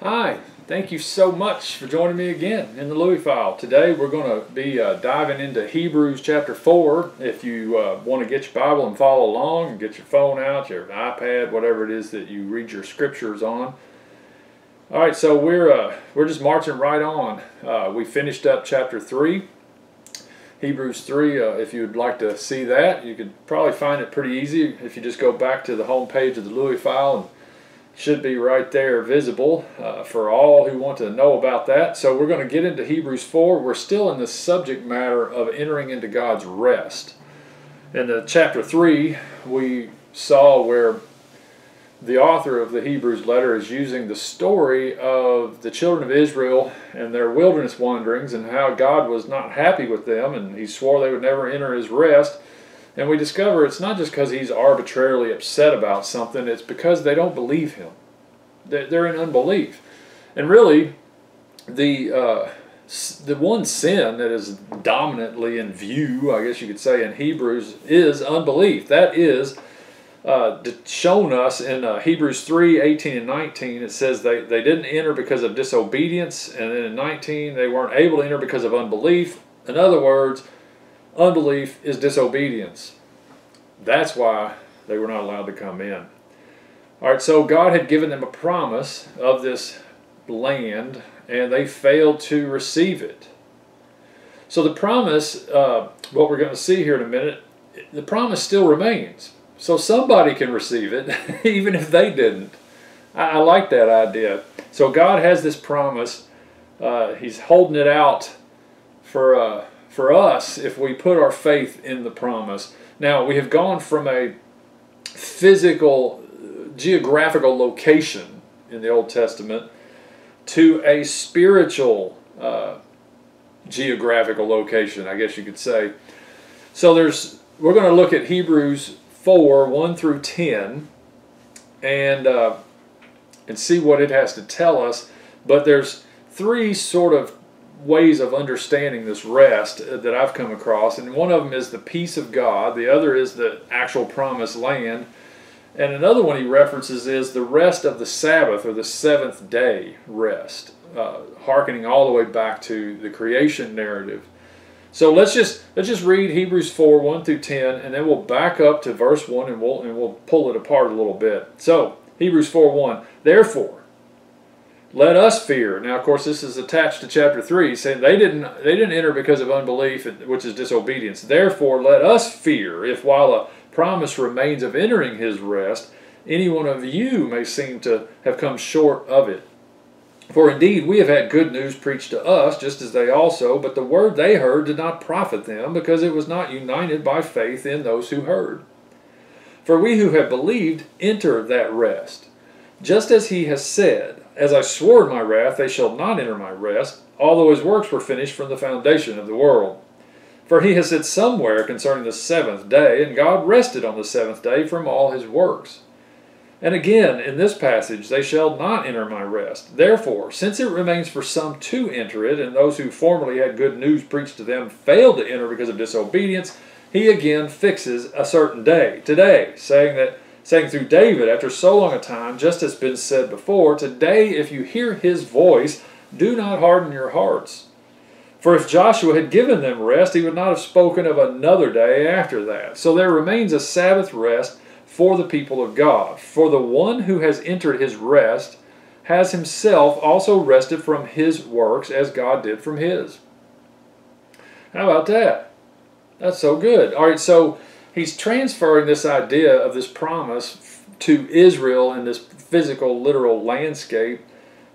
Hi, thank you so much for joining me again in the Louis File. Today we're going to be diving into Hebrews chapter 4. If you want to get your Bible and follow along, and get your phone out, your iPad, whatever it is that you read your scriptures on. All right, so we're just marching right on. We finished up chapter 3, Hebrews 3. If you'd like to see that, you could probably find it pretty easy if you just go back to the home page of the Louis File, and should be right there visible for all who want to know about that. So we're going to get into Hebrews 4. We're still in the subject matter of entering into God's rest. In the chapter 3, we saw where the author of the Hebrews letter is using the story of the children of Israel and their wilderness wanderings and how God was not happy with them and he swore they would never enter his rest. And we discover it's not just because he's arbitrarily upset about something, it's because they don't believe him. They're in unbelief. And really, the one sin that is dominantly in view, I guess you could say, in Hebrews is unbelief. That is shown us in Hebrews 3, 18 and 19. It says they didn't enter because of disobedience, and then in 19 they weren't able to enter because of unbelief. In other words, unbelief is disobedience. That's why they were not allowed to come in. All right, so God had given them a promise of this land, and they failed to receive it. So the promise, what we're going to see here in a minute, the promise still remains. So somebody can receive it, even if they didn't. I like that idea. So God has this promise. He's holding it out for us if we put our faith in the promise. Now, we have gone from a physical, geographical location in the Old Testament to a spiritual geographical location, I guess you could say. So we're going to look at Hebrews 4, 1 through 10 and see what it has to tell us. But there's three sort of ways of understanding this rest that I've come across, and one of them is the peace of God, the other is the actual promised land, and another one he references is the rest of the Sabbath, or the seventh day rest, hearkening all the way back to the creation narrative. So let's just read Hebrews 4, 1 through 10, and then we'll back up to verse 1 and we'll pull it apart a little bit. So Hebrews 4, 1, therefore let us fear. Now, of course, this is attached to chapter 3, saying they didn't enter because of unbelief, which is disobedience. Therefore, let us fear, if while a promise remains of entering his rest, any one of you may seem to have come short of it. For indeed, we have had good news preached to us, just as they also, but the word they heard did not profit them, because it was not united by faith in those who heard. For we who have believed enter that rest, just as he has said, as I swore in my wrath, they shall not enter my rest, although his works were finished from the foundation of the world. For he has said somewhere concerning the seventh day, and God rested on the seventh day from all his works. And again, in this passage, they shall not enter my rest. Therefore, since it remains for some to enter it, and those who formerly had good news preached to them failed to enter because of disobedience, he again fixes a certain day, today, saying through David, after so long a time, just as has been said before, today if you hear his voice, do not harden your hearts. For if Joshua had given them rest, he would not have spoken of another day after that. So there remains a Sabbath rest for the people of God. For the one who has entered his rest has himself also rested from his works as God did from his. How about that? That's so good. All right, so he's transferring this idea of this promise to Israel in this physical, literal landscape.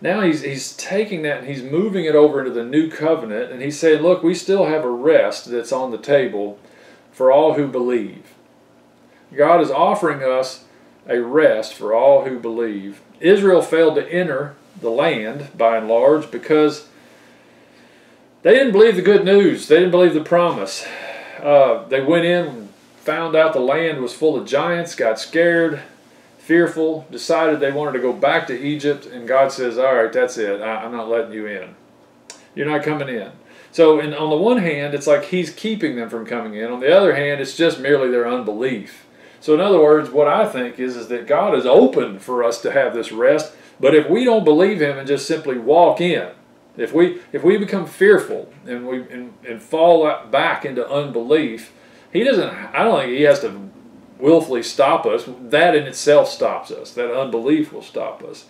Now he's taking that and he's moving it over into the new covenant, and he's saying, look, we still have a rest that's on the table for all who believe. God is offering us a rest for all who believe. Israel failed to enter the land, by and large, because they didn't believe the good news. They didn't believe the promise. They went in, found out the land was full of giants, got scared, fearful, decided they wanted to go back to Egypt, and God says, all right, that's it. I'm not letting you in. You're not coming in. So on the one hand, it's like he's keeping them from coming in. On the other hand, it's just merely their unbelief. So in other words, what I think is that God is open for us to have this rest, But if we don't believe him and just simply walk in, if we become fearful and and fall back into unbelief, he doesn't. I don't think he has to willfully stop us. That in itself stops us. That unbelief will stop us.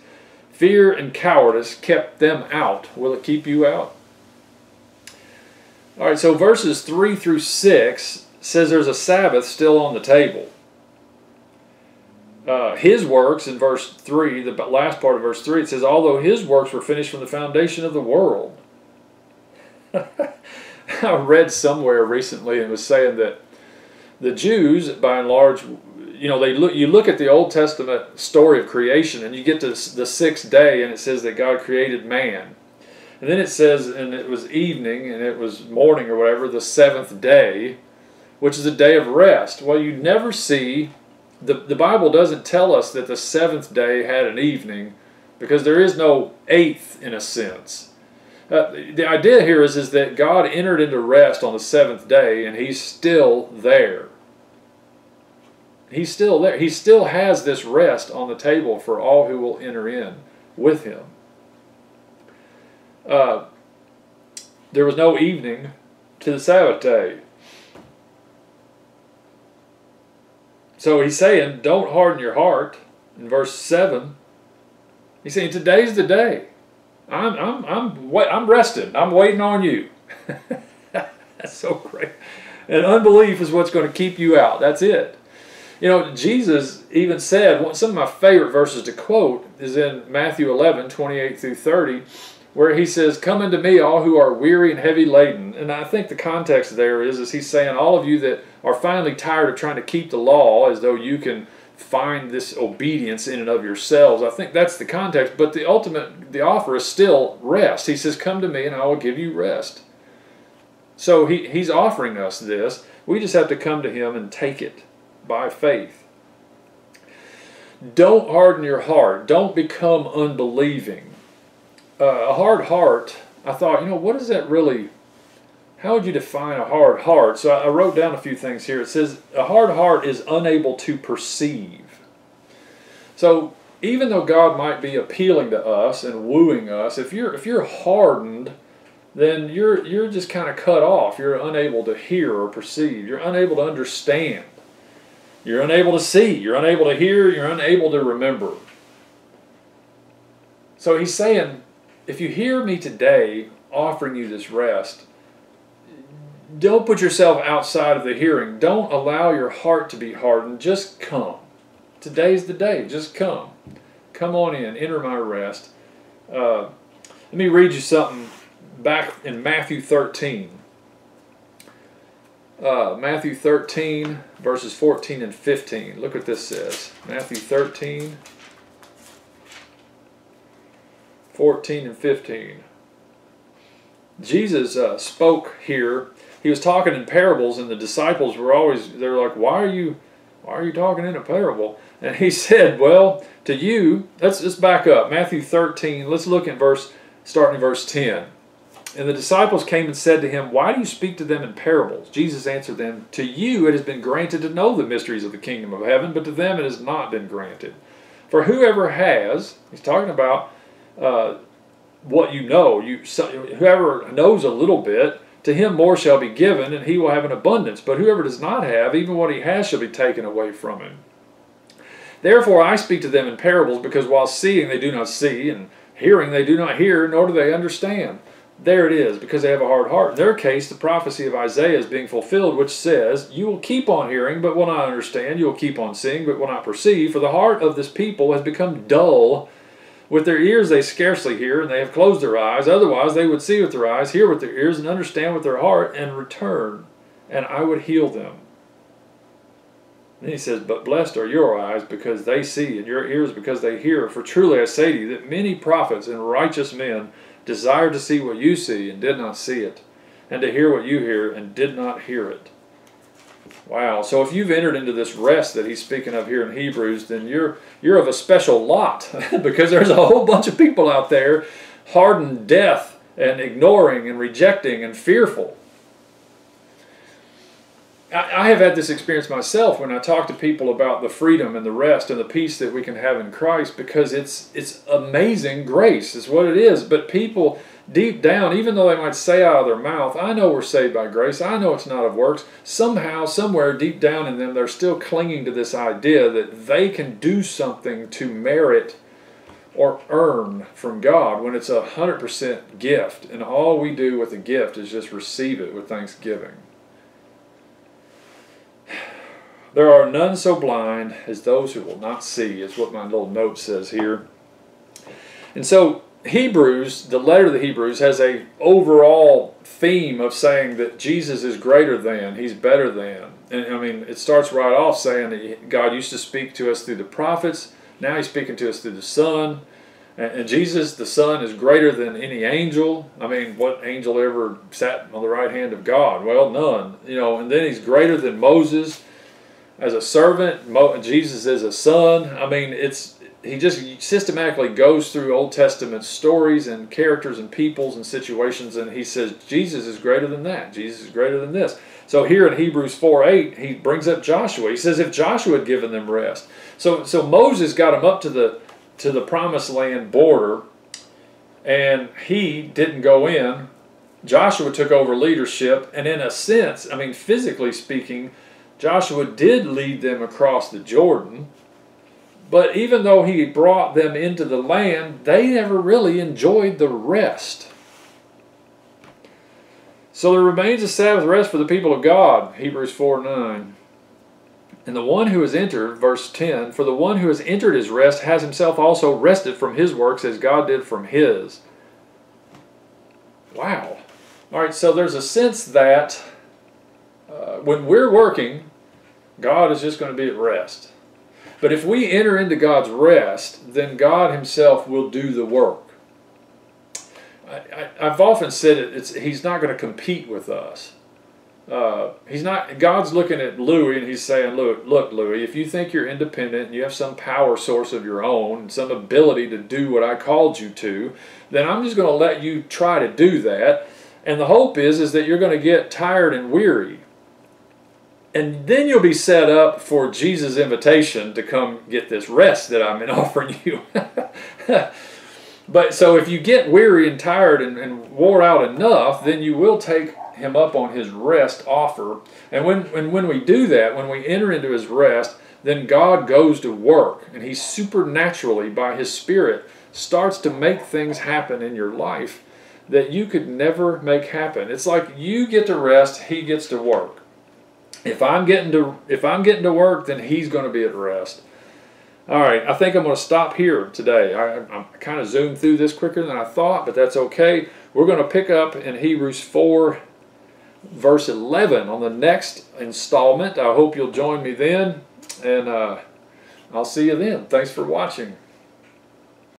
Fear and cowardice kept them out. Will it keep you out? All right. So verses 3 through 6 says there's a Sabbath still on the table. His works in verse 3, the last part of verse 3, it says, although his works were finished from the foundation of the world. I read somewhere recently and was saying that the Jews, by and large, you know, you look at the Old Testament story of creation and you get to the sixth day and it says that God created man. And then it says, and it was evening and it was morning or whatever, the seventh day, which is a day of rest. Well, you never see... The Bible doesn't tell us that the seventh day had an evening because there is no eighth in a sense. The idea here is that God entered into rest on the seventh day and he's still there. He's still there. He still has this rest on the table for all who will enter in with him. There was no evening to the Sabbath day. So he's saying, don't harden your heart. In verse 7, he's saying, today's the day. I'm resting. I'm waiting on you. That's so great. And unbelief is what's going to keep you out. That's it. You know, Jesus even said, some of my favorite verses to quote is in Matthew 11, 28 through 30, where he says, come unto me, all who are weary and heavy laden. And I think the context there is he's saying, all of you that are finally tired of trying to keep the law as though you can find this obedience in and of yourselves. I think that's the context. But the offer is still rest. He says, come to me and I will give you rest. So he's offering us this. We just have to come to him and take it by faith. Don't harden your heart. Don't become unbelieving. A hard heart, I thought, you know, what does that really, how would you define a hard heart? So I wrote down a few things here. It says, a hard heart is unable to perceive. So even though God might be appealing to us and wooing us, if you're hardened, then you're just kind of cut off. You're unable to hear or perceive. You're unable to understand. You're unable to see. You're unable to hear. You're unable to remember. So he's saying, if you hear me today offering you this rest, don't put yourself outside of the hearing. Don't allow your heart to be hardened. Just come. Today's the day. Just come. Come on in. Enter my rest. Let me read you something back in Matthew 13. Matthew 13, verses 14 and 15. Look what this says. Matthew 13, 14 and 15. Jesus spoke here. He was talking in parables, and the disciples were they're like, why are you talking in a parable? And he said, well, to you, let's back up. Matthew 13, let's look at starting in verse 10. And the disciples came and said to him, why do you speak to them in parables? Jesus answered them, to you it has been granted to know the mysteries of the kingdom of heaven, but to them it has not been granted. For whoever has, he's talking about what you know, whoever knows a little bit, to him more shall be given, and he will have an abundance. But whoever does not have, even what he has shall be taken away from him. Therefore I speak to them in parables, because while seeing they do not see, and hearing they do not hear, nor do they understand. There it is, because they have a hard heart. In their case, the prophecy of Isaiah is being fulfilled, which says, you will keep on hearing, but will not understand. You will keep on seeing, but will not perceive. For the heart of this people has become dull. With their ears they scarcely hear, and they have closed their eyes. Otherwise they would see with their eyes, hear with their ears, and understand with their heart, and return, and I would heal them. Then he says, but blessed are your eyes because they see, and your ears because they hear. For truly I say to you that many prophets and righteous men desired to see what you see and did not see it, and to hear what you hear and did not hear it. Wow. So if you've entered into this rest that he's speaking of here in Hebrews, then you're of a special lot because there's a whole bunch of people out there hardened, deaf, and ignoring and rejecting and fearful. I have had this experience myself when I talk to people about the freedom and the rest and the peace that we can have in Christ, because it's amazing grace is what it is. But people deep down, even though they might say out of their mouth, I know we're saved by grace, I know it's not of works, somehow, somewhere deep down in them, they're still clinging to this idea that they can do something to merit or earn from God, when it's 100% gift, and all we do with the gift is just receive it with thanksgiving. There are none so blind as those who will not see, is what my little note says here. And so Hebrews, the letter of the Hebrews, has a overall theme of saying that Jesus is greater than, He's better than. And I mean, it starts right off saying that God used to speak to us through the prophets, now He's speaking to us through the Son. And Jesus, the Son, is greater than any angel. I mean, what angel ever sat on the right hand of God? Well, none. You know, and then He's greater than Moses as a servant. Jesus is a son. I mean, He just systematically goes through Old Testament stories and characters and peoples and situations, and He says Jesus is greater than that. Jesus is greater than this. So here in Hebrews 4:8, He brings up Joshua. He says if Joshua had given them rest. So Moses got them up to the promised land border, and he didn't go in. Joshua took over leadership, and in a sense, I mean, physically speaking, Joshua did lead them across the Jordan. But even though he brought them into the land, they never really enjoyed the rest. So there remains a Sabbath rest for the people of God, Hebrews 4:9. And the one who has entered, verse 10, for the one who has entered his rest has himself also rested from his works as God did from his. Wow. All right, so there's a sense that when we're working, God is just going to be at rest. But if we enter into God's rest, then God Himself will do the work. I've often said He's not going to compete with us. He's not. God's looking at Louis and He's saying, look, Louis, if you think you're independent and you have some power source of your own and some ability to do what I called you to, then I'm just going to let you try to do that. And the hope is that you're going to get tired and weary. And then you'll be set up for Jesus' invitation to come get this rest that I'm offering you. But so if you get weary and tired and wore out enough, then you will take Him up on His rest offer. And when we do that, when we enter into His rest, then God goes to work. And He supernaturally, by His Spirit, starts to make things happen in your life that you could never make happen. It's like you get to rest, He gets to work. If I'm getting to work, then He's going to be at rest. All right, I think I'm going to stop here today. I kind of zoomed through this quicker than I thought, but that's okay. We're going to pick up in Hebrews 4, verse 11 on the next installment. I hope you'll join me then, and I'll see you then. Thanks for watching.